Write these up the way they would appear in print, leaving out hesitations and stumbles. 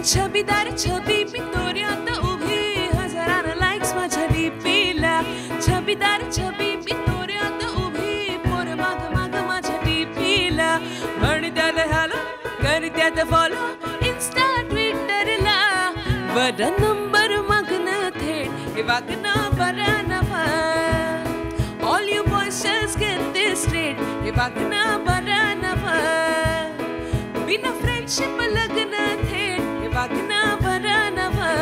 छबीदार छबी मी तोऱ्यात उभी हजारानं लाईक्स माझ्या डीपीला छबीदार छबी मी तोऱ्यात उभी पोर माग माग माझ्या डीपीला म्हणत्यात हॅलो करत्यात फॉलो इन्स्टा ट्विटरला बरं नंबर मागणं थेट हे वागणं बरं नवा all you boys just get this straight हे वागणं बरं नवा बिना फ्रेंडशिप लग्न थेट हे वागणं बरं नवा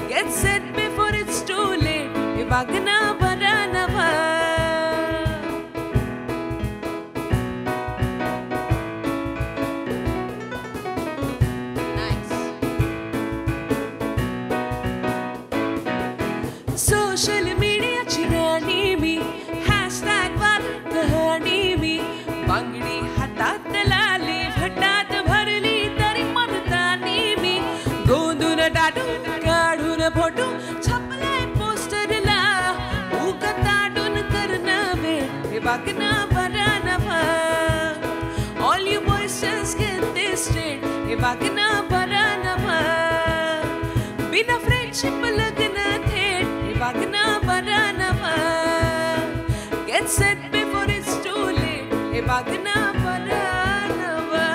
get set before it's too late हे वागणं बरं नवा सोशल मीडियाची राणी मी हॅशटॅग वाली कहाणी मी बांगडी हातात लाली भटात भरली तरी म्हणतानी मी गोंधून टाटू काढून फोटो छापलाय पोस्टरला उग ताडून करणं वेळ हे वागणं बरं नवा all you boys just get this straight हे वागणं बरं नवा बिना फ्रेंडशिप लग्न थेट हे वागणं बरं नवा get set before it's too late हे वागणं बरं नवा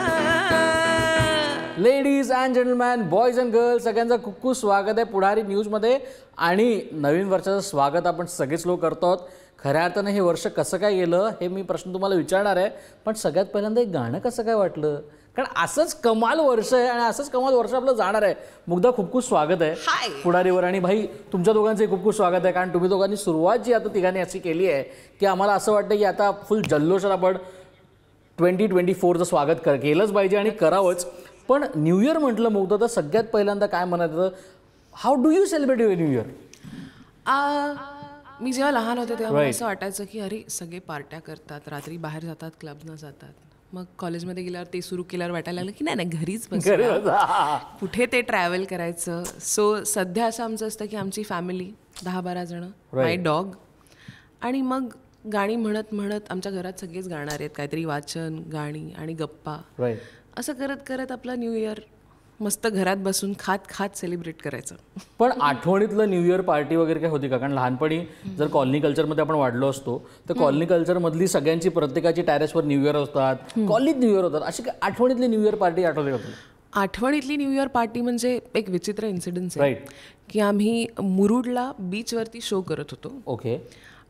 ladies and gentleman boys and girls सगळ्यांचं खूप खूप स्वागत आहे पुढारी न्यूजमध्ये आणि नवीन वर्षाचं स्वागत आपण सगळेच लोक करतो आहोत. खऱ्या अर्थानं हे वर्ष कसं काय गेलं हे मी प्रश्न तुम्हाला विचारणार आहे, पण सगळ्यात पहिल्यांदा एक गाणं कसं काय वाटलं, कारण असंच कमाल वर्ष आहे आणि असंच कमाल वर्ष आपलं जाणार आहे. मुग्धा खूप खूप स्वागत आहे पुढारीवर आणि भाई तुमच्या दोघांचंही खूप खूप स्वागत आहे, कारण तुम्ही दोघांनी सुरुवात जी आता तिघांनी अशी केली आहे की आम्हाला असं वाटतं की आता फुल जल्लोषात आपण 2024चं स्वागत केलंच पाहिजे आणि करावंच. पण न्यू इयर म्हटलं मुग्धा तर सगळ्यात पहिल्यांदा काय म्हणायचं, how do you celebrate your new year? मी जेव्हा लहान होते तेव्हा मला असं वाटायचं की अरे सगळे पार्ट्या करतात, रात्री बाहेर जातात, क्लबनं जातात. मग कॉलेजमध्ये गेल्यावर ते सुरू केल्यावर वाटायला लागलं की नाही नाही घरीच बसूया, कुठे ते ट्रॅव्हल करायचं. सो सध्या असं आमचं असतं की आमची फॅमिली 10-12 जण, माय डॉग, आणि मग गाणी म्हणत म्हणत आमच्या घरात सगळेच गाणार आहेत, काहीतरी वाचन, गाणी आणि गप्पा, असं करत करत आपला न्यू इयर मस्त घरात बसून खात खात सेलिब्रेट करायचं. पण आठवणीतलं न्यू इयर पार्टी वगैरे काय होती का? कारण लहानपणी जर कॉलनी कल्चरमध्ये आपण वाढलो असतो तर कॉलनी कल्चरमधली सगळ्यांची प्रत्येकाची टॅरेसवर न्यू इयर असतात, कॉलनीत न्यू इयर होतात, अशी काय आठवणीतली न्यू इयर पार्टी आठवते का तुला? आठवणीतली न्यू इयर पार्टी म्हणजे एक विचित्र इन्सिडन्स आहे की आम्ही मुरुडला बीचवरती शो करत होतो. ओके.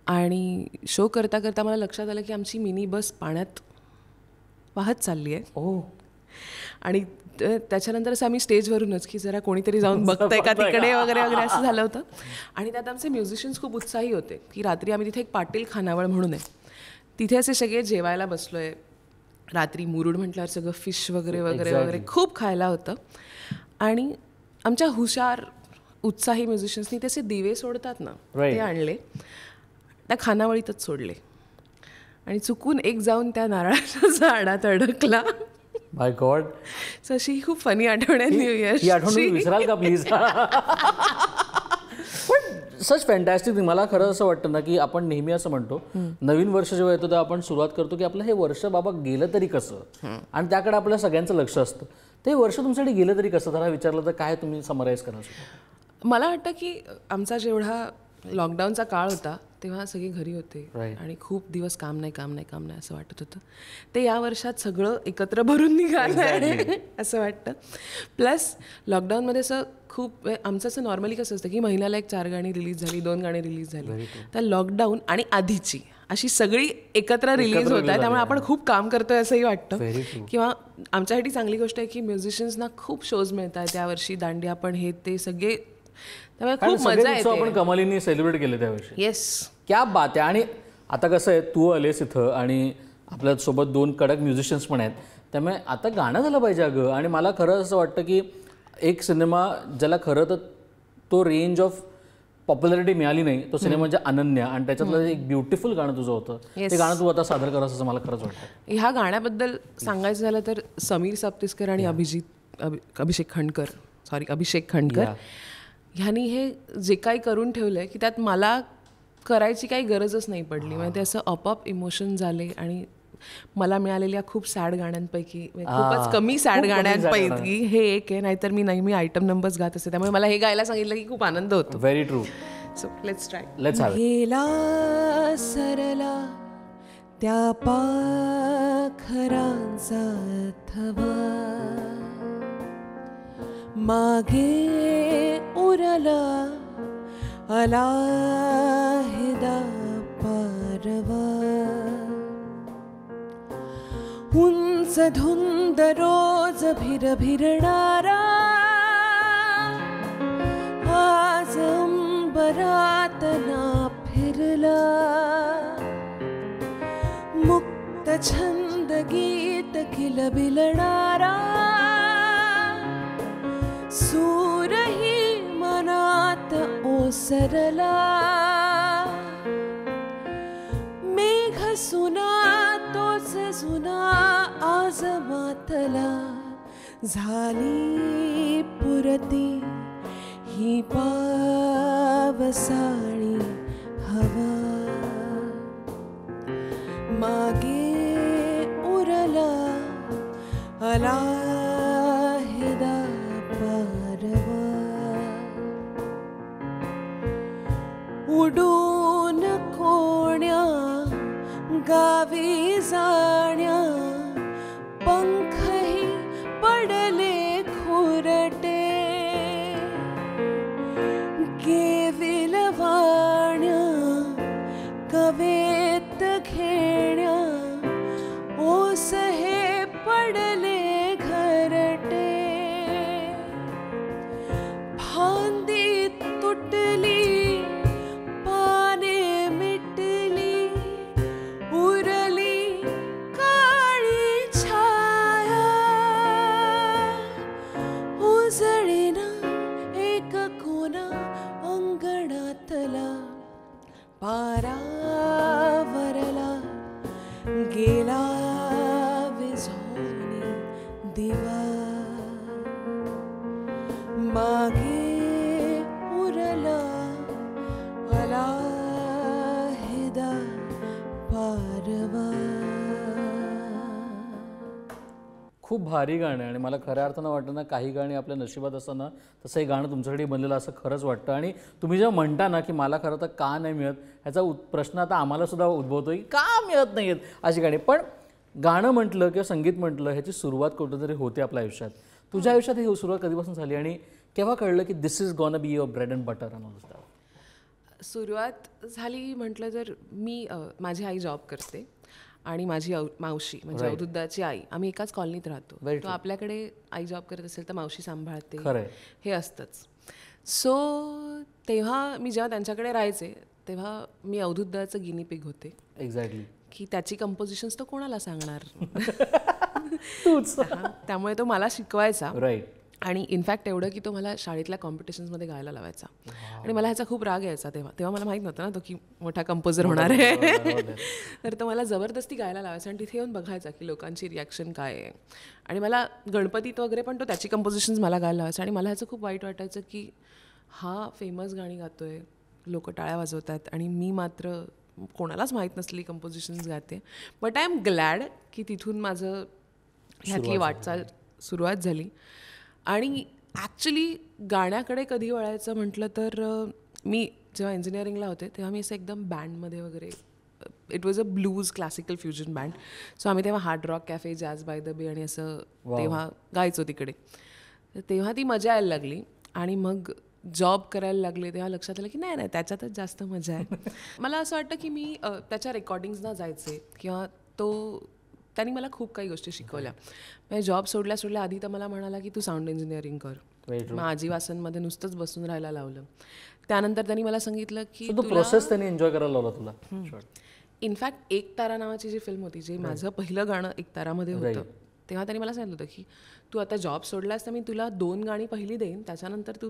आणि शो करता करता मला लक्षात आलं की आमची मिनी बस पाण्यात वाहत चालली आहे. आणि त्याच्यानंतर असं आम्ही स्टेजवरूनच की जरा कोणीतरी जाऊन बघतंय का तिकडे वगैरे वगैरे असं झालं होतं. आणि त्यात आमचे म्युझिशियन्स खूप उत्साही होते की रात्री आम्ही तिथे एक पाटील खानावळ म्हणून आहे, तिथे असे सगळे जेवायला बसलो आहे. रात्री मुरुड म्हटल्यावर सगळं फिश वगैरे वगैरे वगैरे खूप खायला होतं. आणि आमच्या हुशार उत्साही म्युझिशियन्सनी त्याचे दिवे सोडतात ना, ते आणले, त्या खानावळीतच सोडले आणि चुकून एक जाऊन त्या नारळाच्या झाडात अडकला. माय गॉड. सो अशी खूप फनी आठवण आहे न्यू इयर. ही आठवण विसराल का प्लीज? पण सच फॅन्टॅस्टिक. मला खरं असं वाटतं ना की आपण नेहमी असं म्हणतो नवीन वर्ष जेव्हा येतो तेव्हा आपण सुरुवात करतो की आपलं हे वर्ष बाबा गेलं तरी कसं, आणि त्याकडे आपल्या सगळ्यांचं लक्ष असतं. ते वर्ष तुमच्यासाठी गेलं तरी कसं जरा विचारलं तर काय तुम्ही समराईज करा? मला वाटतं की आमचा जेवढा लॉकडाऊनचा काळ होता तेव्हा सगळे घरी होते आणि खूप दिवस काम नाही असं वाटत होतं. ते या वर्षात सगळं एकत्र भरून निघालं आहे असं वाटतं. प्लस लॉकडाऊनमध्ये असं खूप आमचं असं नॉर्मली कसं असतं की महिन्याला एक 4 गाणी रिलीज झाली, 2 गाणी रिलीज झाली, तर लॉकडाऊन आणि आधीची अशी सगळी एकत्र रिलीज होत आहे, त्यामुळे आपण खूप काम करतोय असंही वाटतं. किंवा आमच्यासाठी चांगली गोष्ट आहे की म्युझिशियन्सना खूप शोज मिळत आहेत यावर्षी, दांडिया पण हे ते सगळे, त्यामुळे खूप मजा येते. आपण कमालीने सेलिब्रेट केले त्यावर्षी. येस, क्या बात आहे. आणि आता कसं आहे, तू आलेस इथं आणि आपल्यासोबत 2 कडक म्युझिशियन्स पण आहेत, त्यामुळे आता गाणं झालं पाहिजे अगं. आणि मला खरं असं वाटतं की एक सिनेमा ज्याला खरं तर तो रेंज ऑफ पॉप्युलॅरिटी मिळाली नाही, तो सिनेमा म्हणजे अनन्या, आणि त्याच्यातलं एक ब्युटिफुल गाणं तुझं होतं, ते गाणं तू आता सादर करास असं मला खरंच वाटतं. ह्या गाण्याबद्दल सांगायचं झालं तर समीर साप्तिस्कर आणि अभिषेक खंडकर ह्यांनी हे जे काही करून ठेवलं आहे की त्यात मला करायची काही गरजच नाही पडली. म्हणजे ते असं आपोआप इमोशन झाले आणि मला मिळालेल्या खूप सॅड गाण्यांपैकी खूपच कमी सॅड गाण्यांपैकी हे एक आहे. नाहीतर मी नेहमी आयटम नंबर्स गात असते, त्यामुळे मला हे गायला सांगितलं की खूप आनंद होतो. Very true. So let's try. Let's have it. गेला सरला त्या पाखरांचा थवा, मागे उरला अलाहिदा पारवा, उंच धुंद रोज भिरभिरणारा, आज अंबरात ना फिरला, मुक्त छंद गीत किलबिलणारा, सूरही मनात ओसरला, मेघ सुना तोच जुना आज मातला, झाली पुरती ही पावसाळी हवा, मागे उरला अलाहिदा पारवा, उडून कोण्या गावी जाण्या, पंखही पडले खुरटे, गेविल वाण्या कवेत घेण्या, ओस हे पडले घरटे, फांदी तुटली पाने मिटली, उरली काळी छाया, उजळेना एक कोना अंगणातला, पारावरला गेला विझवून दिवा, मागे उरला अलाहिदा पारवा. खूप भारी गाणं आहे आणि मला खऱ्या अर्थानं वाटतं ना, काही गाणी आपल्या नशिबात असताना तसं हे गाणं तुमच्यासाठी बनलेलं असं खरंच वाटतं. आणि तुम्ही जेव्हा म्हणता ना की मला खरं तर का नाही मिळत, ह्याचा प्रश्न आता आम्हाला सुद्धा उद्भवतो की का मिळत नाही आहेत अशी गाणी. पण गाणं म्हटलं किंवा संगीत म्हटलं ह्याची सुरुवात कुठंतरी होते आपल्या आयुष्यात. तुझ्या आयुष्यात ही सुरुवात कधीपासून झाली आणि केव्हा कळलं की this is gonna be your bread and butter and all this? सुरुवात झाली म्हटलं तर मी माझी आई जॉब करते आणि माझी मावशी म्हणजे अवधूतदाची आई, आम्ही एकाच कॉलनीत राहतो. तो आपल्याकडे आई जॉब करत असेल तर मावशी सांभाळते हे असतंच. सो तेव्हा मी जेव्हा त्यांच्याकडे राहायचे तेव्हा मी अवधूतदाचं गिनी पिग होते. एक्झॅक्टली. की त्याची कंपोजिशन्स तो कोणाला सांगणार, तूच. त्यामुळे तो मला शिकवायचा. राईट. आणि इनफॅक्ट एवढं की तो मला शाळेतल्या कॉम्पिटिशन्समध्ये गायला लावायचा. आणि मला ह्याचा खूप राग यायचा तेव्हा मला माहीत नव्हतं ना तो की मोठा कंपोजर होणार आहे. तर तो मला जबरदस्ती गायला लावायचा आणि तिथे येऊन बघायचा की लोकांची रिॲक्शन काय आहे. आणि मला गणपतीत वगैरे पण तो त्याची कंपोजिशन्स मला गायला लावायचा. आणि मला ह्याचं खूप वाईट वाटायचं की हा फेमस गाणी गातोय, लोक टाळ्या वाजवतात आणि मी मात्र कोणालाच माहीत नसलेली कंपोजिशन्स गाते. बट आय एम ग्लॅड की तिथून माझं ह्यातली वाटचाल सुरुवात झाली. आणि ॲक्च्युली गाण्याकडे कधी वळायचं म्हटलं तर मी जेव्हा इंजिनिअरिंगला होते तेव्हा मी असं एकदम बँडमध्ये वगैरे, it was a blues classical fusion band. So आम्ही तेव्हा hard rock cafe, jazz by the बे आणि असं तेव्हा गायचो तिकडे. तर तेव्हा ती मजा यायला लागली. आणि मग जॉब करायला लागले तेव्हा लक्षात आलं की नाही त्याच्यातच जास्त मजा आहे. मला असं वाटतं की मी त्याच्या रेकॉर्डिंग्सना जायचे किंवा त्यांनी मला खूप काही गोष्टी शिकवल्या. म्हणजे जॉब सोडल्या आधी तर मला म्हणाला की तू साऊंड इंजिनिअरिंग कर. मग आजीवासनमध्ये नुसतंच बसून राहायला लावलं. त्यानंतर त्यांनी मला सांगितलं की प्रोसेस त्यांनी एन्जॉय करायला लावला तुला. इनफॅक्ट एक तारा नावाची जी फिल्म होती, जे माझं पहिलं गाणं एक तारामध्ये होतं, तेव्हा त्यांनी मला सांगितलं होतं की तू आता जॉब सोडलास तर मी तुला 2 गाणी पहिली देईन, त्याच्यानंतर तू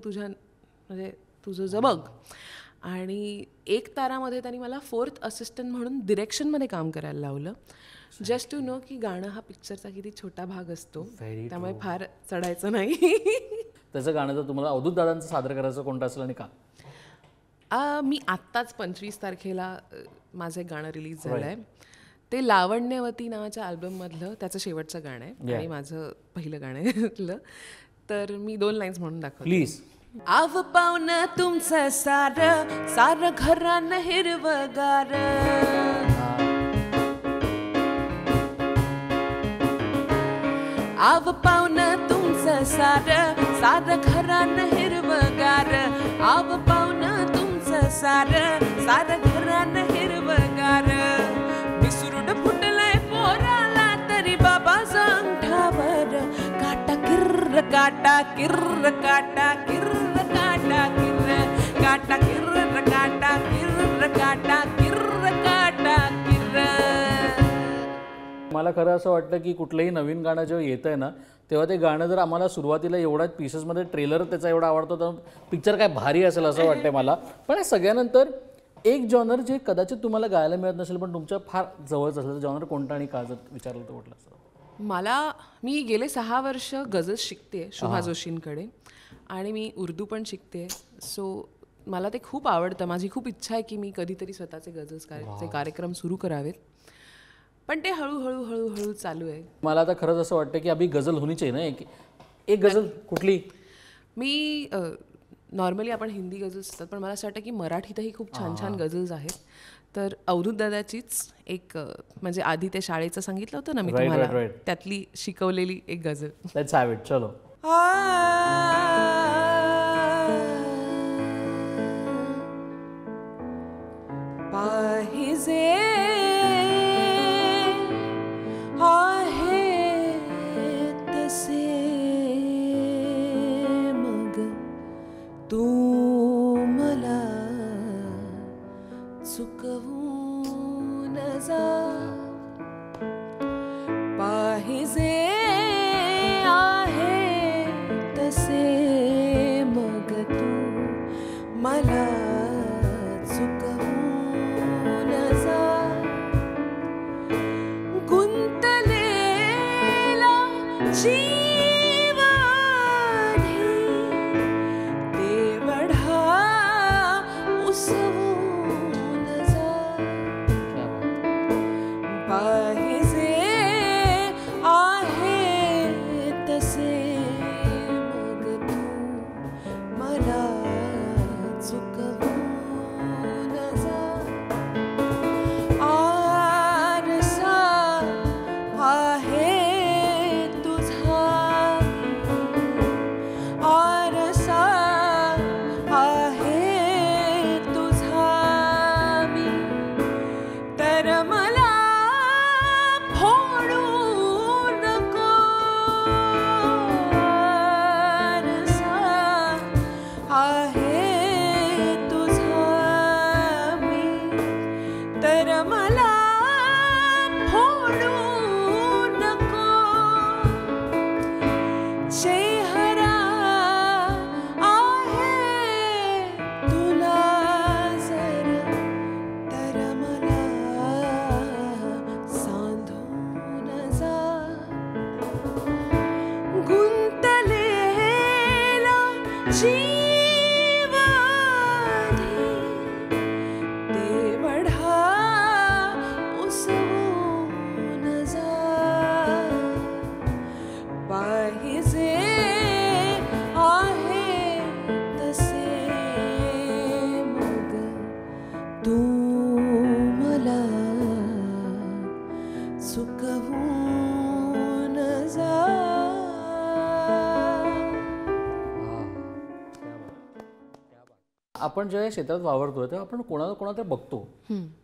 तुझं बघ. आणि एक तारामध्ये त्यांनी मला 4th असिस्टंट म्हणून डिरेक्शनमध्ये काम करायला लावलं. जस्ट टू नो की गाणं हा पिक्चरचा किती छोटा भाग असतो, त्यामुळे फार चढायचं नाही. त्याचं गाणं जर तुम्हाला अवधूत दादांचं सादर करायचं कोणतं असेल आणि का? मी आत्ताच 25 तारखेला माझं एक गाणं रिलीज झालं आहे. ते लावण्यवती नावाच्या अल्बममधलं त्याचं शेवटचं गाणं आहे आणि माझं पहिलं गाणं आहे. तर मी 2 लाईन्स म्हणून दाखवते. प्लीज. आव पाहुणं तुमचं सारं घरानं हिरवगार, आव पाहुणं तुमचं सारं घरानं हिरवगार, आव पाहुणं तुमचं सारं घरानं हिरवगार. विसरून फुटलाय पोराला तरी बाबाचा अंगठावर काटा किर्र काटा किर्र काटा किर्र काटा किर्र काटा किर्र काटा किर्र काटा किर्र काटा किर्र. मला खरं असं वाटतं की कुठलंही नवीन गाणं जेव्हा येतं आहे ना तेव्हा ते गाणं जर आम्हाला सुरुवातीला एवढ्याच पीसेसमध्ये ट्रेलर त्याचा एवढा आवडतो तर पिक्चर काय भारी असेल असं वाटतंय मला. पण हे सगळ्यानंतर एक जॉनर जे कदाचित तुम्हाला गायला मिळत नसेल पण तुमच्या फार जवळच असेल जॉनर कोणता आणि का जर विचारलं तर कुठलं असं? मी गेले 6 वर्ष गझल शिकते शुभा जोशींकडे आणि मी उर्दू पण शिकते. सो मला ते खूप आवडतं. माझी खूप इच्छा आहे की मी कधीतरी स्वतःचे गझल्सचे कार्यक्रम सुरू करावेत. पण ते हळूहळू हळूहळू चालू आहे. मला आता खरंच असं वाटतं की अभी गझल होनी चाहिए ना. एक गझल कुठली? मी नॉर्मली आपण हिंदी गझल्स असतात पण मला असं वाटतं की मराठीतही खूप छान छान गझल्स आहेत. तर अवधूत दादाचीच एक म्हणजे आधी ते शाळेचं सांगितलं होतं ना मी तुम्हाला त्यातली शिकवलेली एक गझल. Let's have it. चलो. पाहिजे आहे तसे मग तू मला चुकवून जा. पाहिजे आहे तसे मग तू मला चुकवून जा. गुंतलेला जीव ते वढा उसवून जा. पाहिजे आहे तसे मग तू मला चुकवून जा. आरसा आहे तुझा, आरसा आहे तुझा मी तर मला फोडू नको. आरसा आहे तुझा मी तर मला फोडू नको. चेहरा आहे तुला जर तर मला सांधून जा. गुंतलेला जीव ते वढा उसवून जा. पाहिजे आहे तसे मग तू मला चुकवून जा. आपण जेव्हा या क्षेत्रात वावरतोय तेव्हा आपण कोणाला कोणाला बघतो.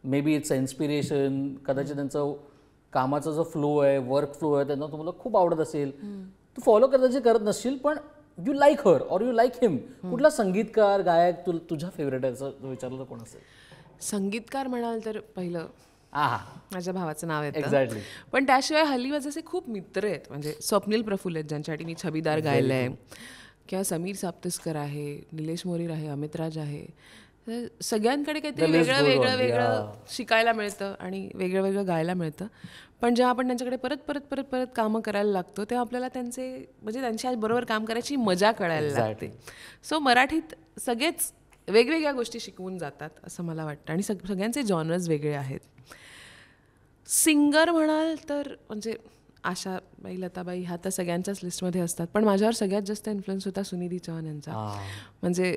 मे बी इट्स इन्स्पिरेशन, कदाचित त्यांचं कामाचा जो फ्लो आहे वर्क फ्लो आहे त्यांना तुम्हाला खूप आवडत असेल. तू फॉलो कदाचित करत नसशील पण यू लाईक हर और यू लाईक हिम. कुठला संगीतकार गायक तुझा फेवरेट आहे असं विचारलं तर कोण असेल? संगीतकार म्हणाल तर पहिलं माझ्या भावाचं नाव येतं. एक्झॅक्टली. पण त्याशिवाय हल्ली माझे असे खूप मित्र आहेत. म्हणजे स्वप्नील प्रफुल्ल आहेत ज्यांच्यासाठी मी छबीदार गायलं आहे, किंवा समीर साप्तस्कर आहे, निलेश मोरीर आहे, अमित राज आहे. सगळ्यांकडे काहीतरी वेगळं वेगळं वेगळं शिकायला मिळतं आणि वेगळं वेगळं गायला मिळतं. पण जेव्हा आपण त्यांच्याकडे परत परत परत परत कामं करायला लागतो तेव्हा आपल्याला त्यांचे म्हणजे त्यांच्या बरोबर काम करायची मजा कळायला लागते. सो मराठीत सगळेच वेगवेगळ्या गोष्टी शिकवून जातात असं मला वाटतं आणि सगळ्यांचे जॉनर्स वेगळे आहेत. सिंगर म्हणाल तर म्हणजे आशाबाई, लताबाई ह्या तर सगळ्यांच्याच लिस्टमध्ये असतात, पण माझ्यावर सगळ्यात जास्त इन्फ्लुएन्स होता सुनिधी चौहान यांचा. म्हणजे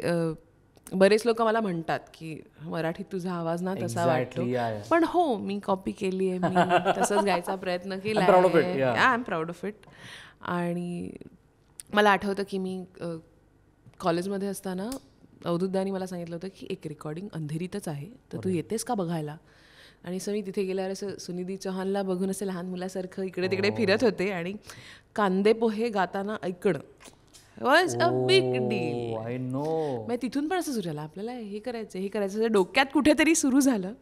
बरेच लोक मला म्हणतात की मराठीत तुझा आवाज ना तसा वाटतो, पण हो मी कॉपी केली आहे, मी तसंच गायचा प्रयत्न केला आहे. I am proud of it. आणि मला आठवतं की मी कॉलेजमध्ये असताना अवधूतदानी मला सांगितलं होतं की एक रेकॉर्डिंग अंधेरीतच आहे, तर तू येतेस का बघायला. आणि असं मी तिथे गेल्यावर असं सुनिधी चौहानला बघून असं लहान मुलासारखं इकडे तिकडे फिरत होते आणि कांदे पोहे गाताना ऐकणं was a big deal. I know. मग तिथून पण असं सुरू झालं आपल्याला हे करायचं डोक्यात कुठेतरी सुरू झालं.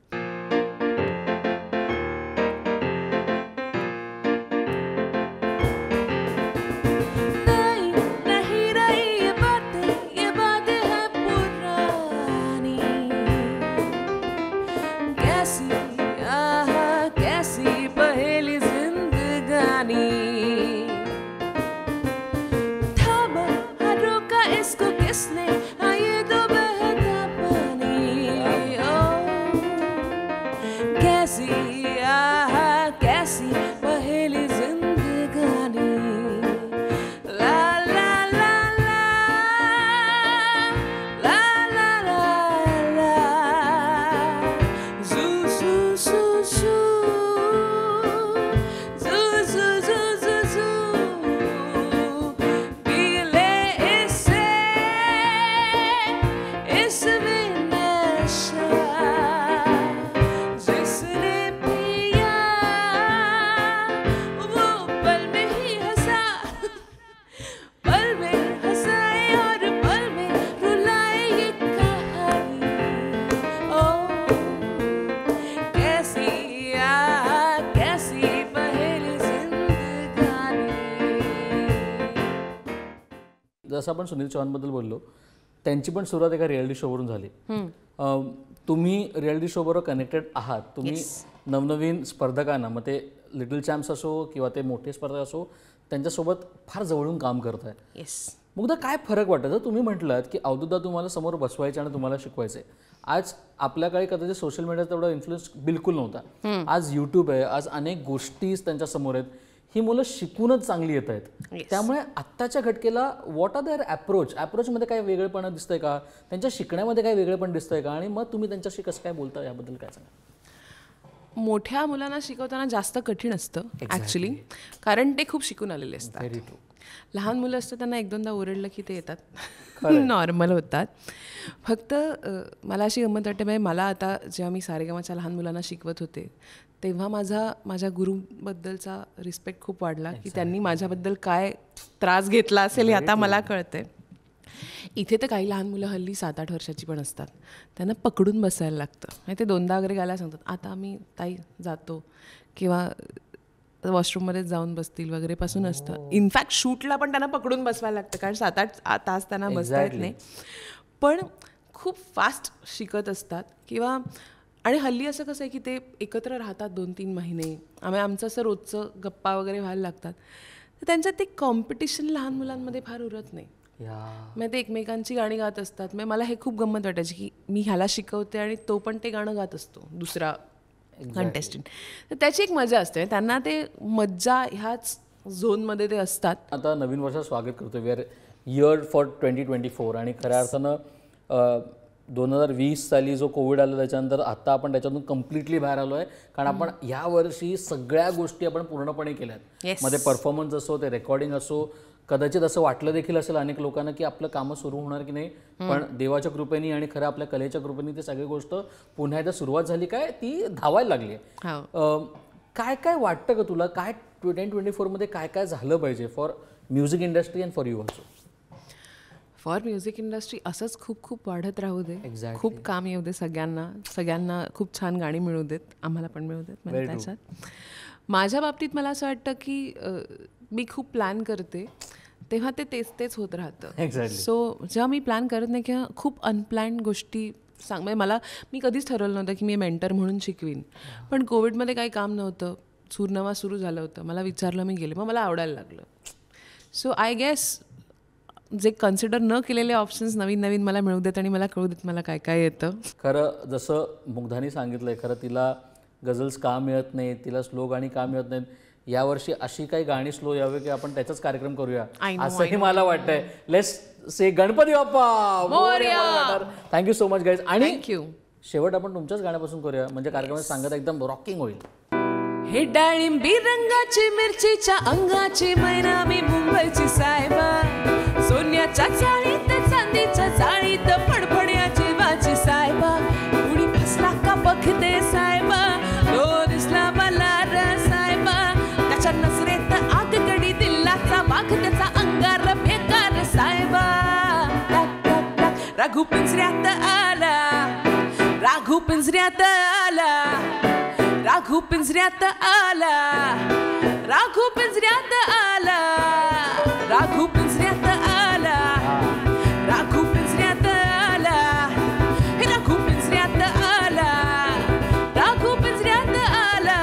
जसं आपण सुनील चौहानबद्दल बोललो, त्यांची पण सुरुवात एका रियालिटी शोवरून झाली. तुम्ही रियालिटी शोबरोबर कनेक्टेड आहात. तुम्ही नवनवीन स्पर्धकांना, मग ते लिटल चॅम्प्स असो किंवा ते मोठे स्पर्धक असो, त्यांच्यासोबत फार जवळून काम करताय. मग काय फरक वाटतं? जर तुम्ही म्हटलात की अवधूतदा तुम्हाला समोर बसवायचे आणि तुम्हाला शिकवायचे, आज आपल्या काळी कदाचित सोशल मीडियाचा तेवढा इन्फ्लुएन्स बिलकुल नव्हता. आज यूट्यूब आहे, आज अनेक गोष्टी त्यांच्या समोर आहेत. ही मुलं शिकूनच चांगली येत आहेत. त्यामुळे आत्ताच्या घटकेला व्हॉट आर देअर अप्रोचमध्ये काही वेगळेपणा दिसतंय का? त्यांच्या शिकण्यामध्ये काही वेगळेपण दिसतंय का? आणि मग तुम्ही त्यांच्याशी कसं काय बोलता याबद्दल काय सांगा? मोठ्या मुलांना शिकवताना जास्त कठीण असतं ॲक्च्युली, कारण ते खूप शिकून आलेले असतात. लहान मुलं असतं त्यांना एक दोनदा ओरडलं की ते येतात, नॉर्मल होतात. फक्त मला अशी गंमत वाटते, म्हणजे मला आता जेव्हा मी सारेगमच्या लहान मुलांना शिकवत होते तेव्हा माझ्या गुरुबद्दलचा रिस्पेक्ट खूप वाढला की त्यांनी माझ्याबद्दल काय त्रास घेतला असेल हे आता मला कळतंय. इथे तर काही लहान मुलं हल्ली 7-8 वर्षाची पण असतात, त्यांना पकडून बसायला लागतं. म्हणजे ते दोनदा वगैरे गायला सांगतात, आता आम्ही ताई जातो किंवा वॉशरूममध्येच जाऊन बसतील वगैरे पासून असतं. इनफॅक्ट शूटला पण त्यांना पकडून बसवायला लागतं, कारण 7-8 तास त्यांना बसता येत नाही. पण खूप फास्ट शिकत असतात. किंवा आणि हल्ली असं कसं आहे की ते एकत्र राहतात 2-3 महिने, आमचं असं रोजचं गप्पा वगैरे व्हायला लागतात. तर त्यांच्यात ते कॉम्पिटिशन लहान मुलांमध्ये फार उरत नाही. मग ते एकमेकांची गाणी गात असतात. मग मला हे खूप गंमत वाटायची की मी ह्याला शिकवते आणि तो पण ते गाणं गात असतो दुसरा कंटेस्टंट. तर त्याची एक मजा असते, त्यांना ते मज्जा ह्याच झोनमध्ये ते असतात. आता नवीन वर्षात स्वागत करतो, वी आर इयर फॉर 2024. आणि खऱ्या अर्थानं 2020 साली जो कोविड आला त्याच्यानंतर आता आपण त्याच्यातून कम्प्लिटली बाहेर आलो आहे, कारण आपण यावर्षी सगळ्या गोष्टी आपण पूर्णपणे केल्यात. मध्ये परफॉर्मन्स असो, ते रेकॉर्डिंग असो. कदाचित असं वाटलं देखील असेल अनेक लोकांना की आपलं कामं सुरू होणार की नाही, पण देवाच्या कृपेने आणि खरं आपल्या कलेच्या कृपेने ती सगळी गोष्ट पुन्हा एकदा सुरुवात झाली, काय ती धावायला लागली आहे. काय काय वाटतं का तुला, काय 2024 काय काय झालं पाहिजे for music industry and for you also? For music industry असंच खूप खूप वाढत राहू दे, खूप काम येऊ दे सगळ्यांना खूप छान गाणी मिळू देत, आम्हाला पण मिळू देत. म्हणजे त्याच्यात माझ्या बाबतीत मला असं वाटतं की मी खूप प्लॅन करते तेव्हा ते तेच होत राहतं. सो जेव्हा मी प्लॅन करत नाही किंवा खूप अनप्लॅन्ड गोष्टी म्हणजे मी कधीच ठरवलं नव्हतं की मी मेंटर म्हणून शिकवीन, पण कोविडमध्ये काही काम नव्हतं, सूरनवा सुरू झालं होतं, मला विचारलं, मी गेले, मग मला आवडायला लागलं. सो आय गेस जे कन्सिडर न केलेले ऑप्शन्स नवीन मला मिळू देत आणि मला कळू देत मला काय काय येतं. खरं जसं मुग्धानी सांगितलंय, खरं तिला गझल्स का मिळत नाहीत, तिला स्लो गाणी का मिळत नाहीत. यावर्षी अशी काही गाणी स्लो यावे की आपण त्याचाच कार्यक्रम करूया असंही मला वाटतंय. Let's say Ganpati Bappa. Thank you so much guys. आणि शेवट आपण तुमच्याच गाण्यापासून करूया म्हणजे कार्यक्रमात सांगत एकदम रॉकिंग होईल. हे डाळिंबी रंगाची मिरचीच्या अंगाची मैना मी मुंबईची साहेबा, सोन्याच्या चाळीत चांदीच्या चाळीत फडफड्याची वाची साहेबा, कुणी फसला का बघते साहेबा, तो दिसला मला र साहेबा, त्याच्या नजरेत आगगडी दिल्लाचा वाघ त्याचा अंगार बेकार साहेबा. राघू पिंजऱ्यात आला, राघू पिंजऱ्यात आला, राघू पिंजऱ्यात आला, राघू पिंजऱ्यात आला, राघू पिंजऱ्यात आला, राघू पिंजऱ्यात आला, राघू पिंजऱ्यात आला, राघू पिंजऱ्यात आला.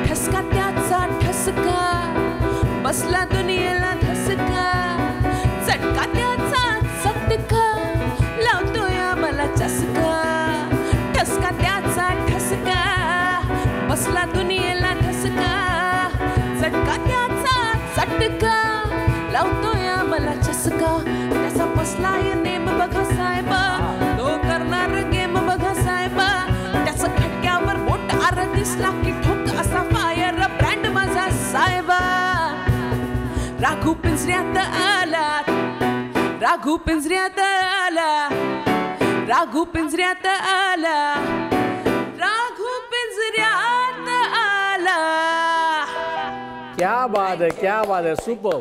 ठसका त्याचा ठसका बसला दुनियेला धसका, चटका त्याचा चटका लावतोय मला चसका. ठसका त्याचा ठसका बसला दुनियेला धसका, चटका त्याचा चटका लावतोय मला चसका. त्याचा बसलाय नेम बघा साहेबा, तो करणार गेम बघा साहेबा, त्याचं खटक्यावर बोट आर दिसला की ठोक असा फायर ब्रँड माझा साहेबा. राघू पिंजऱ्यात आला, राघू पिंजऱ्यात आला, राघू पिंजऱ्यात आला, राघू पिंजऱ्यात आला. क्या बात है, क्या बात है, सुपर.